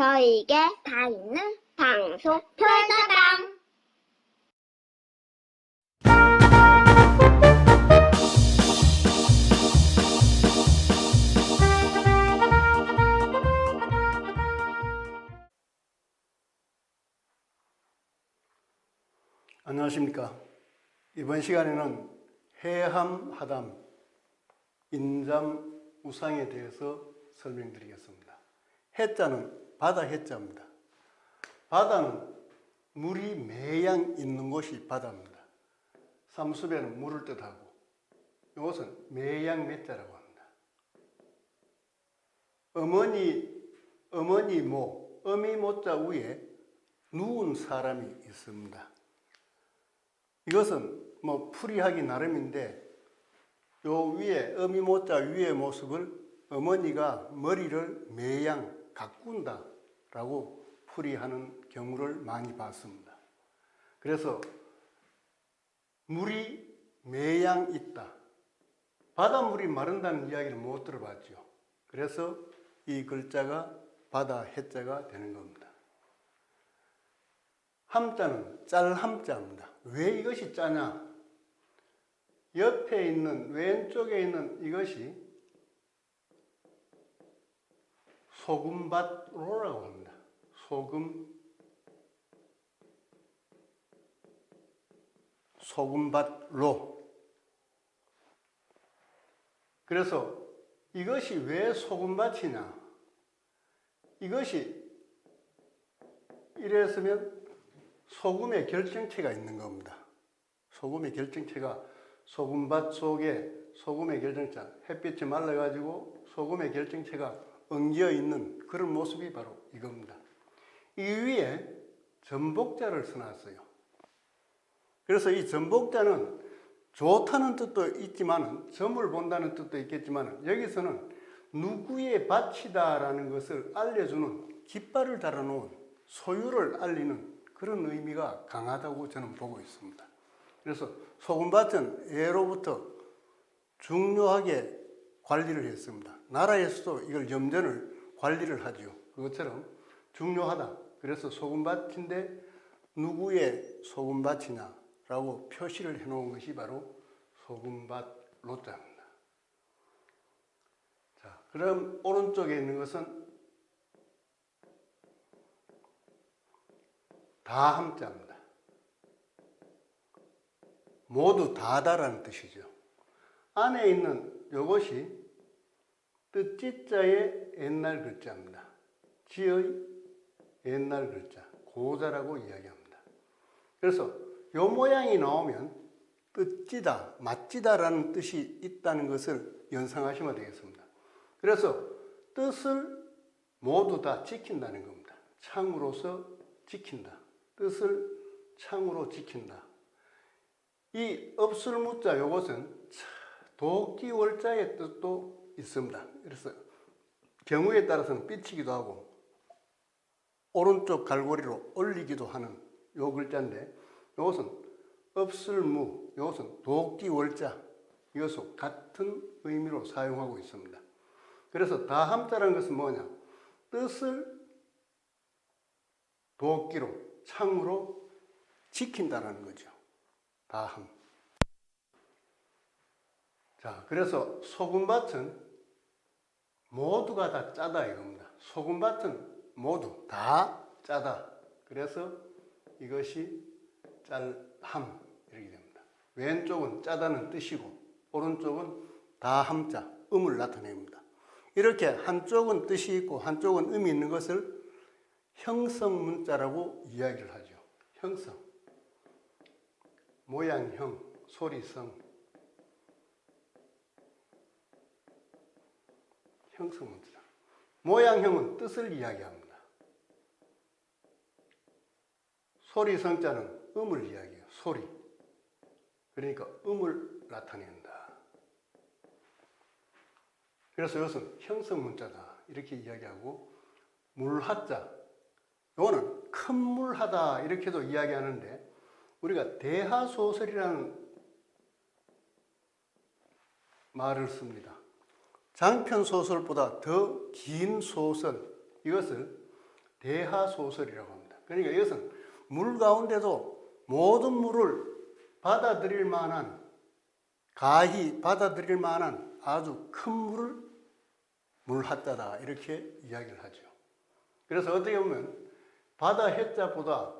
저에게 다 있는 방송 별다방. 안녕하십니까. 이번 시간에는 해함, 하담, 인잠, 우상에 대해서 설명드리겠습니다. 해자는 바다 해자입니다. 바다는 물이 매양 있는 곳이 바다입니다. 삼수배는 물을 뜻하고 이것은 매양 매자라고 합니다. 어머니 모, 어미 모자 위에 누운 사람이 있습니다. 이것은 풀이하기 나름인데 요 위에 어미 모자 위의 모습을 어머니가 머리를 매양 가꾼다 라고 풀이하는 경우를 많이 봤습니다. 그래서 물이 매양 있다. 바닷물이 마른다는 이야기를 못 들어봤죠. 그래서 이 글자가 바다 해자가 되는 겁니다. 함자는 짤함자입니다. 왜 이것이 짜냐? 옆에 있는 왼쪽에 있는 이것이 소금밭로라고 합니다. 소금밭로. 그래서 이것이 왜 소금밭이냐? 이것이 이랬으면 소금의 결정체가 있는 겁니다. 소금의 결정체가 소금밭 속에 소금의 결정체, 햇빛이 말라가지고 소금의 결정체가 엉겨 있는 그런 모습이 바로 이겁니다. 이 위에 전복자를 써놨어요. 그래서 이 전복자는 좋다는 뜻도 있지만, 점을 본다는 뜻도 있겠지만, 여기서는 누구의 밭이다라는 것을 알려주는 깃발을 달아놓은 소유를 알리는 그런 의미가 강하다고 저는 보고 있습니다. 그래서 소금밭은 예로부터 중요하게 관리를 했습니다. 나라에서도 이걸 염전을 관리를 하죠. 그것처럼 중요하다. 그래서 소금밭인데 누구의 소금밭이냐라고 표시를 해놓은 것이 바로 소금밭 로자입니다. 자, 그럼 오른쪽에 있는 것은 다함자입니다. 모두 다다라는 뜻이죠. 안에 있는 이것이 뜻지자의 옛날 글자입니다. 지의 옛날 글자, 고자라고 이야기합니다. 그래서 이 모양이 나오면 뜻지다, 맛지다라는 뜻이 있다는 것을 연상하시면 되겠습니다. 그래서 뜻을 모두 다 지킨다는 겁니다. 창으로서 지킨다. 뜻을 창으로 지킨다. 이 업술무자 요것은 도끼월자의 뜻도 있습니다. 그래서 경우에 따라서는 삐치기도 하고 오른쪽 갈고리로 올리기도 하는 요 글자인데, 요것은 업술무, 요것은 도끼월자, 이것도 같은 의미로 사용하고 있습니다. 그래서 다함자라는 것은 뭐냐? 뜻을 도끼로, 창으로 지킨다라는 거죠. 다함. 자, 그래서 소금밭은 모두가 다 짜다 이겁니다. 소금밭은 모두 다 짜다. 그래서 이것이 짤함 이렇게 됩니다. 왼쪽은 짜다는 뜻이고 오른쪽은 다함자, 음을 나타냅니다. 이렇게 한쪽은 뜻이 있고 한쪽은 음이 있는 것을 형성문자라고 이야기를 하죠. 형성. 모양형, 소리성. 형성문자. 모양형은 뜻을 이야기합니다. 소리성자는 음을 이야기해요. 소리. 그러니까 음을 나타낸다. 그래서 이것은 형성문자다 이렇게 이야기하고, 물하자. 이거는 큰 물하다 이렇게도 이야기하는데, 우리가 대하소설이라는 말을 씁니다. 장편 소설보다 더 긴 소설, 이것을 대하소설이라고 합니다. 그러니까 이것은 물 가운데도 모든 물을 받아들일 만한, 가히 받아들일 만한 아주 큰 물을 물하자다 이렇게 이야기를 하죠. 그래서 어떻게 보면 바다 해자보다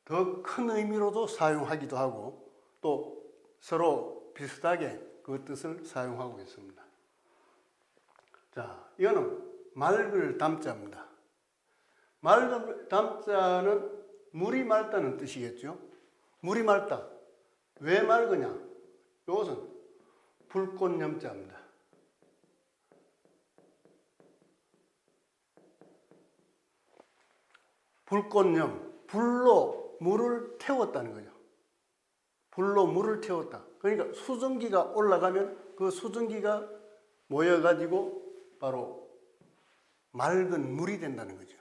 더 큰 의미로도 사용하기도 하고 또 서로 비슷하게 그 뜻을 사용하고 있습니다. 자, 이거는 맑을 담자입니다. 맑을 담자는 물이 맑다는 뜻이겠죠. 물이 맑다. 왜 맑으냐? 이것은 불꽃염자입니다. 불꽃염, 불로 물을 태웠다는 거죠. 불로 물을 태웠다. 그러니까 수증기가 올라가면 그 수증기가 모여가지고 바로 맑은 물이 된다는 거죠.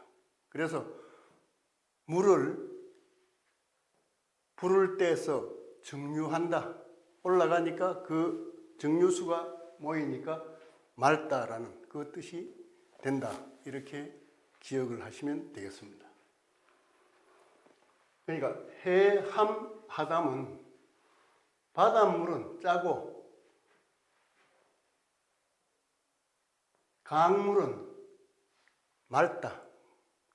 그래서 물을 불을 떼서 증류한다. 올라가니까 그 증류수가 모이니까 맑다라는 그 뜻이 된다. 이렇게 기억을 하시면 되겠습니다. 그러니까 해함 하담은 바닷물은 짜고 강물은 맑다,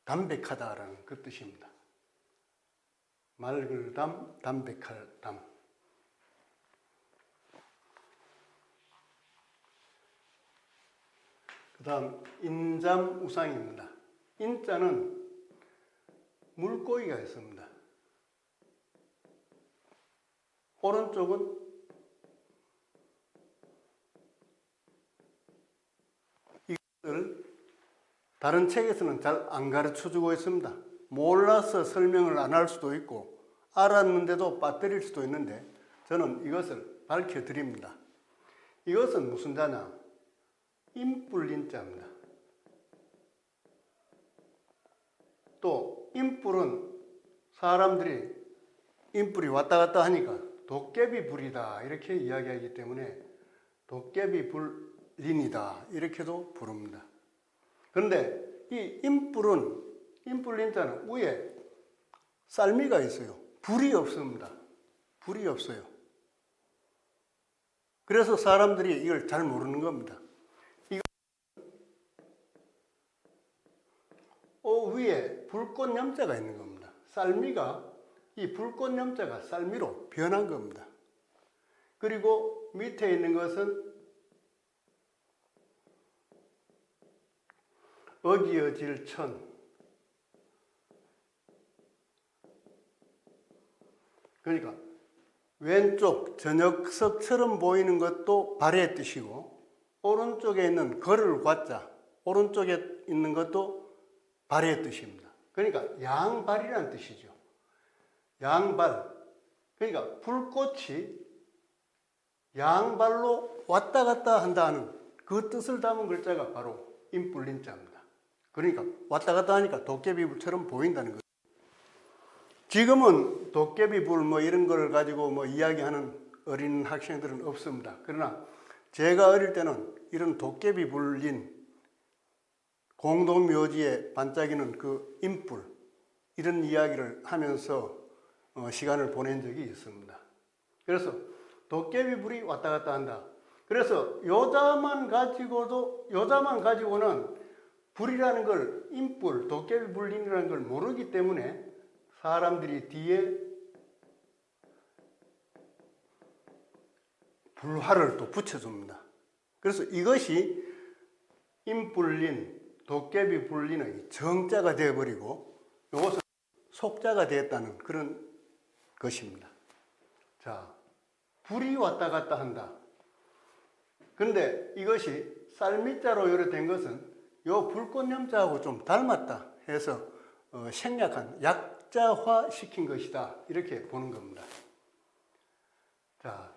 담백하다라는 그 뜻입니다. 맑을 담, 담백할 담. 그 다음 인잠우상입니다. 인자는 물고기가 있습니다. 오른쪽은 이것을 다른 책에서는 잘 안 가르쳐 주고 있습니다. 몰라서 설명을 안 할 수도 있고 알았는데도 빠뜨릴 수도 있는데 저는 이것을 밝혀 드립니다. 이것은 무슨 자냐? 인뿔인자입니다. 또 인뿔은 사람들이 인뿔이 왔다 갔다 하니까 도깨비 불이다 이렇게 이야기하기 때문에 도깨비 불린이다 이렇게도 부릅니다. 그런데 이 인뿔은 인뿔린자는 위에 쌀미가 있어요. 불이 없습니다. 불이 없어요. 그래서 사람들이 이걸 잘 모르는 겁니다. 위에 불꽃염자가 있는 겁니다. 쌀미가 이 불꽃염자가 쌀미로 변한 겁니다. 그리고 밑에 있는 것은 어기어질 천. 그러니까 왼쪽 저녁석처럼 보이는 것도 발의 뜻이고 오른쪽에 있는 걸을 과자 오른쪽에 있는 것도 발의 뜻입니다. 그러니까 양발이라는 뜻이죠. 양발. 그러니까 불꽃이 양발로 왔다 갔다 한다는 그 뜻을 담은 글자가 바로 인뿔린자입니다. 그러니까 왔다 갔다 하니까 도깨비불처럼 보인다는 거죠. 지금은 도깨비불 뭐 이런 걸 가지고 뭐 이야기하는 어린 학생들은 없습니다. 그러나 제가 어릴 때는 이런 도깨비불린 공동묘지에 반짝이는 그 인뿔 이런 이야기를 하면서 시간을 보낸 적이 있습니다. 그래서 도깨비불이 왔다 갔다 한다. 그래서 여자만 가지고는 불이라는 걸 인뿔, 도깨비불린이라는 걸 모르기 때문에 사람들이 뒤에 불화를 또 붙여줍니다. 그래서 이것이 인뿔린, 도깨비불린의 정자가 되어버리고 이것은 속자가 되었다는 그런 것입니다. 자, 불이 왔다 갔다 한다. 그런데 이것이 쌀미자로 요래된 것은 요 불꽃염자하고 좀 닮았다 해서 생략한 약자화 시킨 것이다 이렇게 보는 겁니다. 자,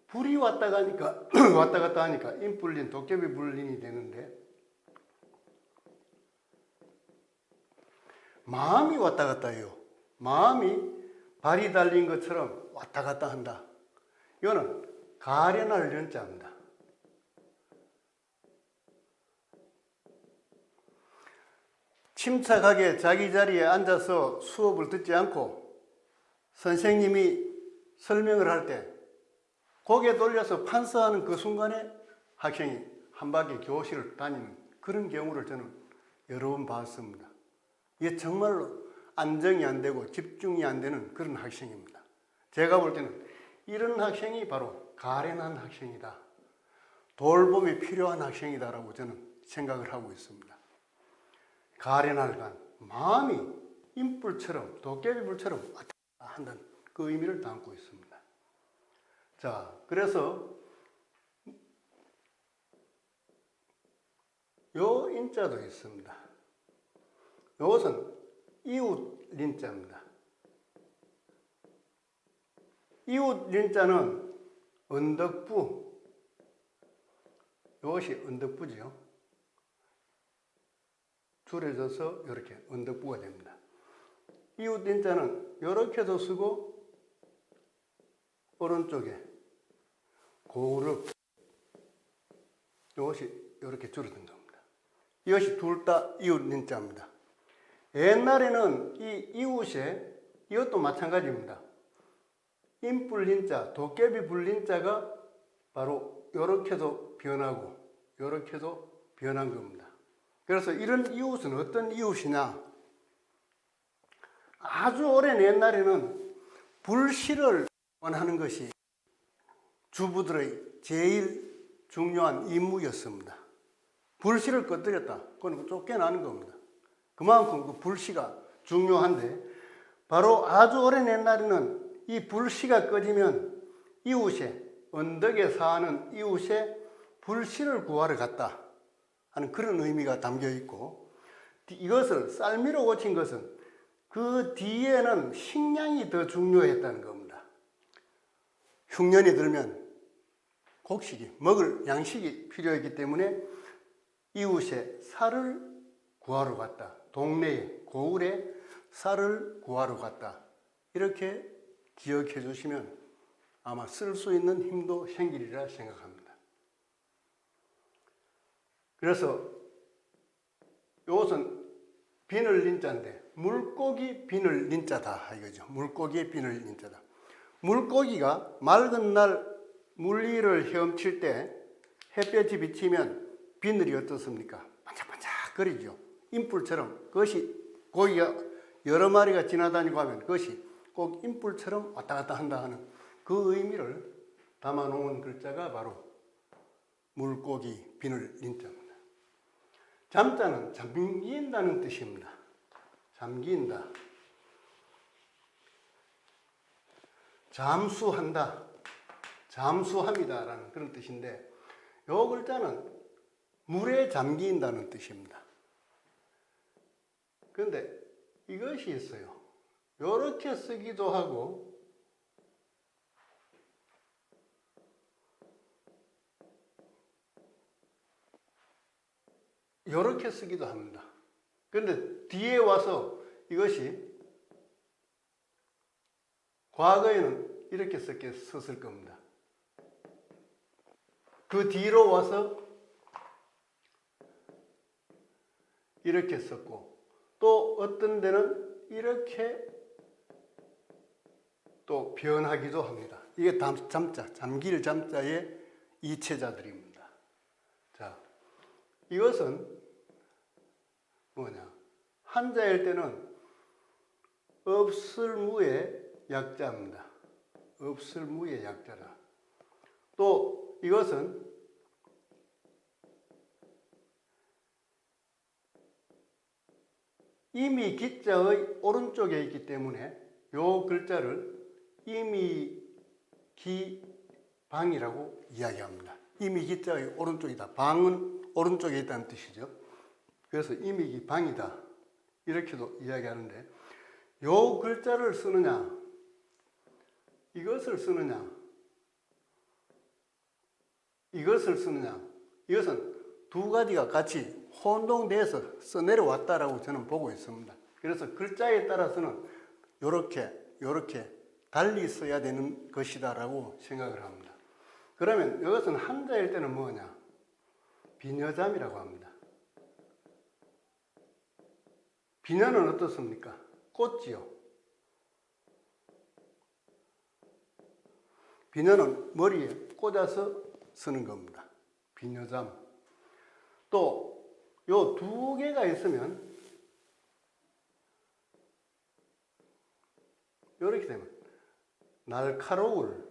불이 왔다 가니까 왔다 갔다 하니까 인뿔린 도깨비불린이 되는데 마음이 왔다 갔다 해요. 마음이 발이 달린 것처럼 왔다 갔다 한다. 이거는 가련할 연자입니다. 침착하게 자기 자리에 앉아서 수업을 듣지 않고 선생님이 설명을 할 때 고개 돌려서 판서하는 그 순간에 학생이 한 바퀴 교실을 다니는 그런 경우를 저는 여러 번 봤습니다. 이게 정말로 안정이 안 되고 집중이 안 되는 그런 학생입니다. 제가 볼 때는 이런 학생이 바로 가련한 학생이다. 돌봄이 필요한 학생이다라고 저는 생각을 하고 있습니다. 가련한 마음이 인불처럼 도깨비불처럼 왔다 갔다 한다는 그 의미를 담고 있습니다. 자, 그래서 요 인자도 있습니다. 요것은 이웃 린자입니다. 이웃 린자는 언덕부, 이것이 언덕부지요. 줄여져서 이렇게 언덕부가 됩니다. 이웃 린자는 이렇게도 쓰고 오른쪽에 고르, 이것이 이렇게 줄어든 겁니다. 이것이 둘 다 이웃 린자입니다. 옛날에는 이 이웃에 이것도 마찬가지입니다. 인뿔 린자, 도깨비 불 린자가 바로 이렇게도 변하고 이렇게도 변한 겁니다. 그래서 이런 이웃은 어떤 이웃이냐? 아주 오랜 옛날에는 불씨를 원하는 것이 주부들의 제일 중요한 임무였습니다. 불씨를 꺼뜨렸다. 그건 쫓겨나는 겁니다. 그만큼 그 불씨가 중요한데 바로 아주 오랜 옛날에는 이 불씨가 꺼지면 이웃에 언덕에 사는 이웃에 불씨를 구하러 갔다 하는 그런 의미가 담겨 있고 이것을 쌀미로 고친 것은 그 뒤에는 식량이 더 중요했다는 겁니다. 흉년이 들면 곡식이 먹을 양식이 필요했기 때문에 이웃에 쌀을 구하러 갔다. 동네에 고을에 쌀을 구하러 갔다. 이렇게 기억해 주시면 아마 쓸 수 있는 힘도 생기리라 생각합니다. 그래서 이것은 비늘 린자인데 물고기 비늘 린자다 이거죠. 물고기의 비늘 린자다. 물고기가 맑은 날 물위를 헤엄칠 때 햇볕이 비치면 비늘이 어떻습니까? 반짝반짝거리죠. 인뿔처럼 그것이 고기가 여러 마리가 지나다니고 하면 그것이 꼭 인뿔처럼 왔다 갔다 한다 하는 그 의미를 담아놓은 글자가 바로 물고기 비늘 린자입니다. 잠자는 잠긴다는 뜻입니다. 잠긴다. 잠수한다. 잠수합니다라는 그런 뜻인데 이 글자는 물에 잠긴다는 뜻입니다. 그런데 이것이 있어요. 이렇게 쓰기도 하고 이렇게 쓰기도 합니다. 그런데 뒤에 와서 이것이 과거에는 이렇게 썼을 겁니다. 그 뒤로 와서 이렇게 썼고 또 어떤 데는 이렇게 또 변하기도 합니다. 이게 잠자, 잠길 잠자의 이체자들입니다. 자, 이것은 뭐냐? 한자일 때는 없을무의 약자입니다. 없을무의 약자다. 또 이것은 이미 기자의 오른쪽에 있기 때문에 이 글자를 이미 기방이라고 이야기합니다. 이미 기자의 오른쪽이다. 방은 오른쪽에 있다는 뜻이죠. 그래서 이미 기방이다. 이렇게도 이야기하는데 이 글자를 쓰느냐 이것을 쓰느냐 이것을 쓰느냐 이것은 두 가지가 같이 혼동돼서 써내려왔다라고 저는 보고 있습니다. 그래서 글자에 따라서는 이렇게 달리 써야 되는 것이다라고 생각을 합니다. 그러면 이것은 한자일 때는 뭐냐? 비녀잠이라고 합니다. 비녀는 어떻습니까? 꽃지요. 비녀는 머리에 꽂아서 쓰는 겁니다. 비녀잠. 또 요 두 개가 있으면 이렇게 되면 날카로울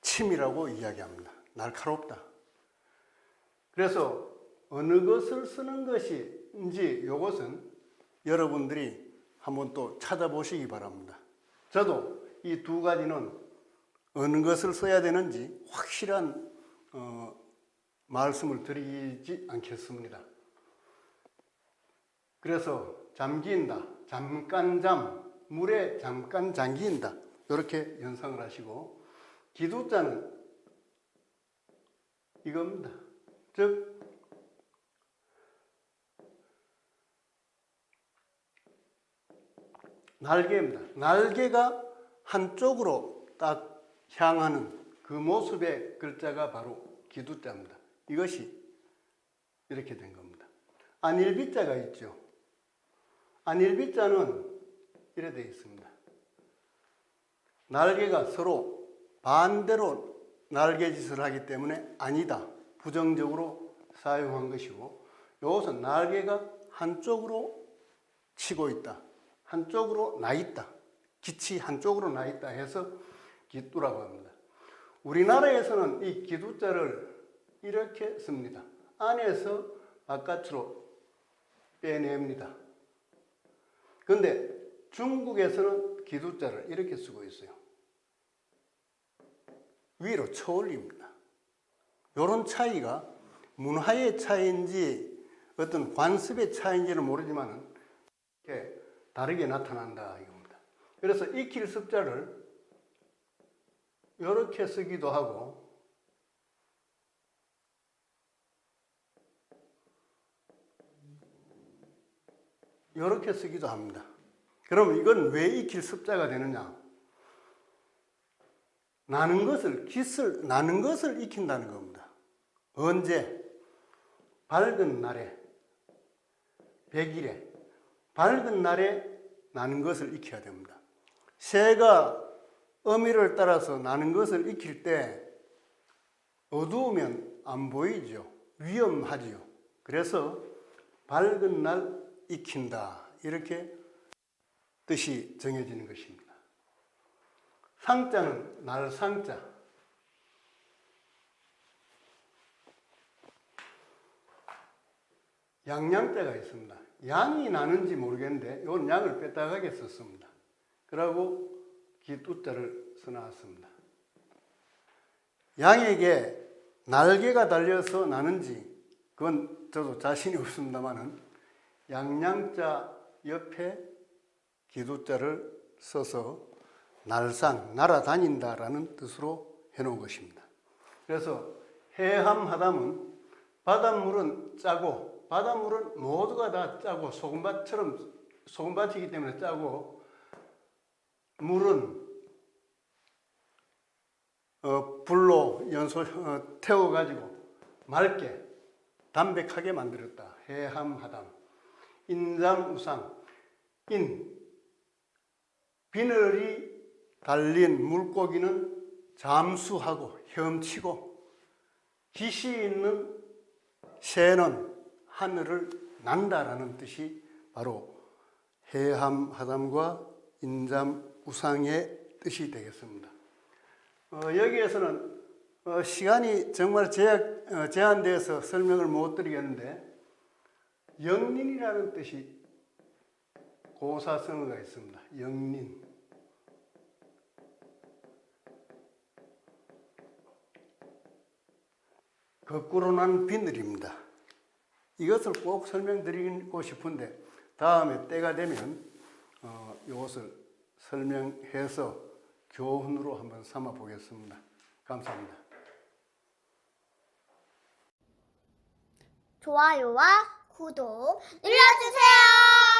침이라고 이야기합니다. 날카롭다. 그래서 어느 것을 쓰는 것인지 이것은 여러분들이 한번 또 찾아보시기 바랍니다. 저도 이 두 가지는 어느 것을 써야 되는지 확실한 말씀을 드리지 않겠습니다. 그래서 잠긴다, 잠깐 잠, 물에 잠깐 잠긴다 이렇게 연상을 하시고 기두자는 이겁니다. 즉 날개입니다. 날개가 한쪽으로 딱 향하는 그 모습의 글자가 바로 기두자입니다. 이것이 이렇게 된 겁니다. 안일비자가 있죠. 안일비자는 이래 되어 있습니다. 날개가 서로 반대로 날개짓을 하기 때문에 아니다, 부정적으로 사용한 것이고, 이것은 날개가 한쪽으로 치고 있다, 한쪽으로 나 있다, 기치 한쪽으로 나 있다 해서 기두라고 합니다. 우리나라에서는 이 기두자를 이렇게 씁니다. 안에서 바깥으로 빼냅니다. 그런데 중국에서는 기두자를 이렇게 쓰고 있어요. 위로 쳐올립니다. 이런 차이가 문화의 차이인지 어떤 관습의 차이인지는 모르지만 이렇게 다르게 나타난다 이겁니다. 그래서 익힐 습자를 이렇게 쓰기도 하고 이렇게 쓰기도 합니다. 그럼 이건 왜 익힐 습자가 되느냐? 나는 것을 익힌다는 겁니다. 언제? 밝은 날에, 100일에, 밝은 날에 나는 것을 익혀야 됩니다. 새가 어미를 따라서 나는 것을 익힐 때 어두우면 안 보이죠. 위험하지요. 그래서 밝은 날 익힌다. 이렇게 뜻이 정해지는 것입니다. 상자는 날상자. 양양자가 있습니다. 양이 나는지 모르겠는데 이건 양을 빼딱하게 썼습니다. 그러고 기두자를 써놨습니다. 양에게 날개가 달려서 나는지 그건 저도 자신이 없습니다만은 양양자 옆에 기두자를 써서 날상, 날아다닌다라는 뜻으로 해놓은 것입니다. 그래서 해함하담은 바닷물은 짜고, 바닷물은 모두가 다 짜고 소금밭이기 때문에 짜고, 물은 불로 태워가지고 맑게 담백하게 만들었다. 해함하담. 인잠우상. 비늘이 달린 물고기는 잠수하고 헤엄치고, 깃이 있는 새는 하늘을 난다라는 뜻이 바로 해함하담과 인잠우상의 뜻이 되겠습니다. 여기에서는 시간이 정말 제한되어서 설명을 못 드리겠는데, 영린이라는 뜻이 고사성어가 있습니다. 영린. 거꾸로 난 비늘입니다. 이것을 꼭 설명드리고 싶은데 다음에 때가 되면 이것을 설명해서 교훈으로 한번 삼아 보겠습니다. 감사합니다. 좋아요와 구독 눌러주세요.